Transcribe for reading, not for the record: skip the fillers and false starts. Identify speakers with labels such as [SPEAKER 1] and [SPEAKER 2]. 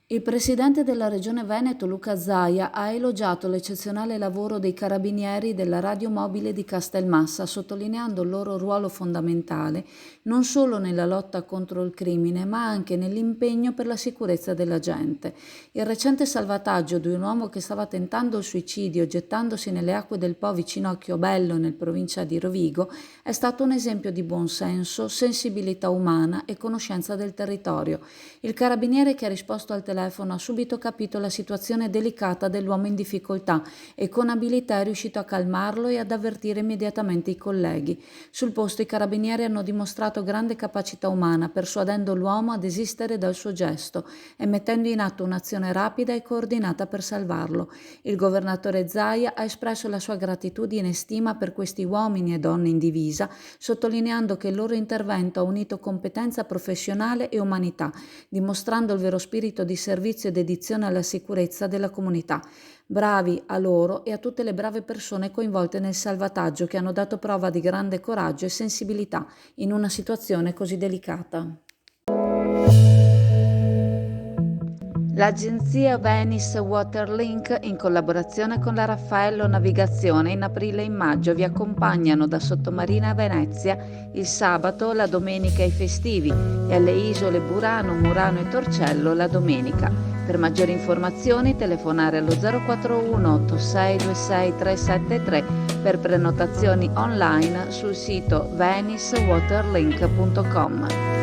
[SPEAKER 1] Il presidente della Regione Veneto, Luca Zaia, ha elogiato l'eccezionale lavoro dei carabinieri della radiomobile di Castelmassa, sottolineando il loro ruolo fondamentale non solo nella lotta contro il crimine, ma anche nell'impegno per la sicurezza della gente. Il recente salvataggio di un uomo che stava tentando il suicidio gettandosi nelle acque del Po vicino a Chiobello, nel provincia di Rovigo, è stato un esempio di buonsenso, sensibilità umana e conoscenza del territorio. Il carabiniere che ha risposto al telefono ha subito capito la situazione delicata dell'uomo in difficoltà e con abilità è riuscito a calmarlo e ad avvertire immediatamente i colleghi. Sul posto i carabinieri hanno dimostrato grande capacità umana, persuadendo l'uomo a desistere dal suo gesto e mettendo in atto un'azione rapida e coordinata per salvarlo. Il governatore Zaia ha espresso la sua gratitudine e stima per questi uomini e donne in divisa, sottolineando che il loro intervento ha unito competenza professionale e umanità, dimostrando il vero spirito di servizio e dedizione alla sicurezza della comunità. Bravi a loro e a tutte le brave persone coinvolte nel salvataggio che hanno dato prova di grande coraggio e sensibilità in una situazione così delicata. L'agenzia Venice Waterlink, in collaborazione con la Raffaello Navigazione, in aprile e in maggio vi accompagnano da Sottomarina a Venezia il sabato, la domenica e i festivi e alle isole Burano, Murano e Torcello la domenica. Per maggiori informazioni telefonare allo 041 8626 373 per prenotazioni online sul sito venicewaterlink.com.